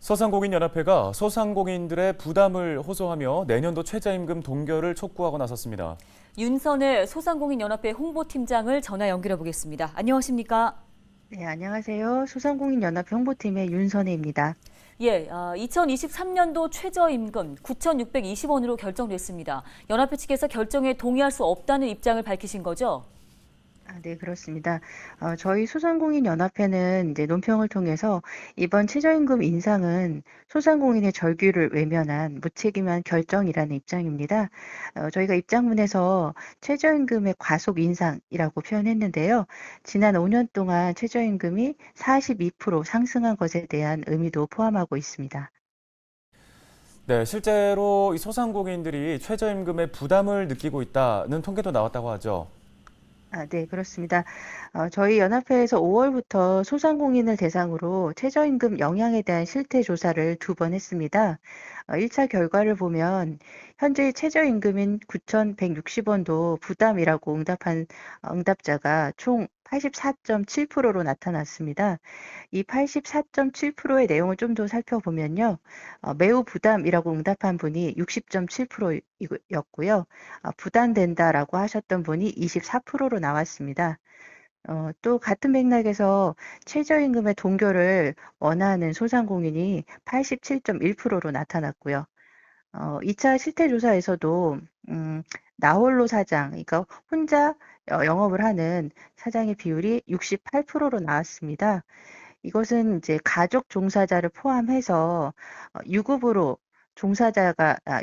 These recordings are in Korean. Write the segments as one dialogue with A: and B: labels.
A: 소상공인연합회가 소상공인들의 부담을 호소하며 내년도 최저임금 동결을 촉구하고 나섰습니다.
B: 윤선혜 소상공인연합회 홍보팀장을 전화 연결해 보겠습니다. 안녕하십니까?
C: 네, 안녕하세요. 소상공인연합회 홍보팀의 윤선혜입니다.
B: 2023년도 최저임금 9,620원으로 결정됐습니다. 연합회 측에서 결정에 동의할 수 없다는 입장을 밝히신 거죠?
C: 네, 그렇습니다. 저희 소상공인연합회는 이제 논평을 통해서 이번 최저임금 인상은 소상공인의 절규를 외면한 무책임한 결정이라는 입장입니다. 저희가 입장문에서 최저임금의 과속 인상이라고 표현했는데요. 지난 5년 동안 최저임금이 42% 상승한 것에 대한 의미도 포함하고 있습니다.
A: 네, 실제로 이 소상공인들이 최저임금에 부담을 느끼고 있다는 통계도 나왔다고 하죠.
C: 네, 그렇습니다. 저희 연합회에서 5월부터 소상공인을 대상으로 최저임금 영향에 대한 실태 조사를 2번 했습니다. 1차 결과를 보면 현재 최저임금인 9,160원도 부담이라고 응답한 응답자가 총 84.7%로 나타났습니다. 이 84.7%의 내용을 좀 더 살펴보면요. 매우 부담이라고 응답한 분이 60.7%였고요. 부담된다라고 하셨던 분이 24%로 나왔습니다. 또 같은 맥락에서 최저임금의 동결을 원하는 소상공인이 87.1%로 나타났고요. 2차 실태조사에서도 나홀로 사장, 그러니까 혼자 영업을 하는 사장의 비율이 68%로 나왔습니다. 이것은 이제 가족 종사자를 포함해서 유급으로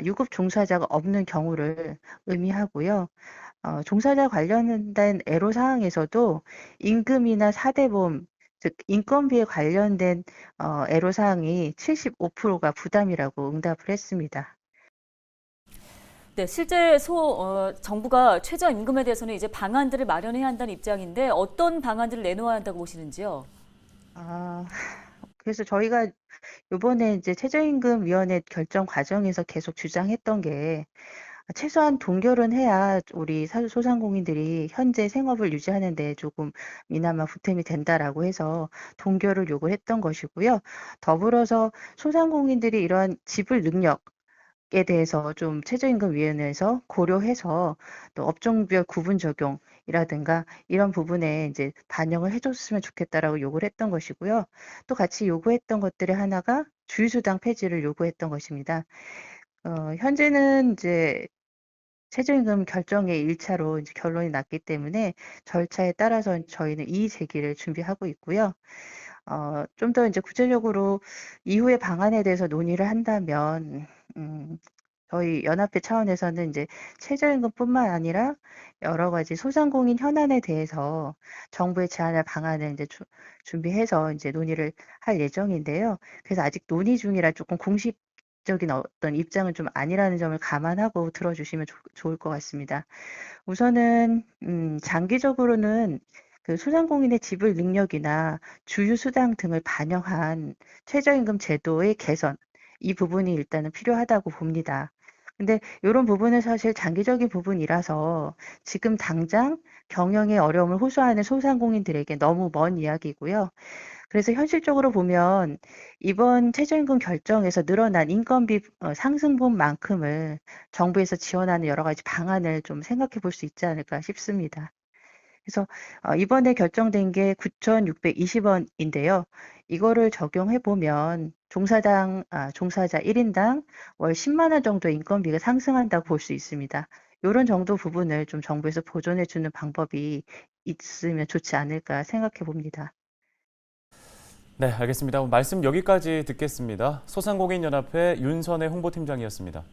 C: 유급 종사자가 없는 경우를 의미하고요. 종사자 관련된 애로사항에서도 임금이나 사대보험, 즉 인건비에 관련된 애로사항이 75%가 부담이라고 응답을 했습니다.
B: 네, 실제 정부가 최저임금에 대해서는 이제 방안들을 마련해야 한다는 입장인데 어떤 방안들을 내놓아야 한다고 보시는지요?
C: 아, 그래서 저희가 이번에 이제 최저임금위원회 결정 과정에서 계속 주장했던 게 최소한 동결은 해야 우리 소상공인들이 현재 생업을 유지하는 데 조금이나마 보탬이 된다라고 해서 동결을 요구했던 것이고요. 더불어서 소상공인들이 이러한 지불 능력에 대해서 좀 최저임금위원회에서 고려해서 또 업종별 구분 적용이라든가 이런 부분에 이제 반영을 해줬으면 좋겠다라고 요구를 했던 것이고요. 또 같이 요구했던 것들의 하나가 주휴수당 폐지를 요구했던 것입니다. 현재는 이제 최저임금 결정의 1차로 이제 결론이 났기 때문에 절차에 따라서 저희는 이의 제기를 준비하고 있고요. 좀 더 이제 구체적으로 이후의 방안에 대해서 논의를 한다면, 저희 연합회 차원에서는 이제 최저임금뿐만 아니라 여러 가지 소상공인 현안에 대해서 정부에 제안할 방안을 이제 준비해서 이제 논의를 할 예정인데요. 그래서 아직 논의 중이라 조금 공식적인 어떤 입장은 좀 아니라는 점을 감안하고 들어주시면 좋을 것 같습니다. 우선은 장기적으로는 그 소상공인의 지불 능력이나 주휴수당 등을 반영한 최저임금 제도의 개선, 이 부분이 일단은 필요하다고 봅니다. 근데 이런 부분은 사실 장기적인 부분이라서 지금 당장 경영의 어려움을 호소하는 소상공인들에게 너무 먼 이야기고요. 그래서 현실적으로 보면 이번 최저임금 결정에서 늘어난 인건비 상승분만큼을 정부에서 지원하는 여러 가지 방안을 좀 생각해 볼 수 있지 않을까 싶습니다. 그래서 이번에 결정된 게 9,620원인데요. 이거를 적용해 보면 종사자 1인당 월 10만 원 정도 인건비가 상승한다고 볼 수 있습니다. 요런 정도 부분을 좀 정부에서 보존해 주는 방법이 있으면 좋지 않을까 생각해 봅니다.
A: 네, 알겠습니다. 말씀 여기까지 듣겠습니다. 소상공인연합회 윤선혜 홍보팀장이었습니다.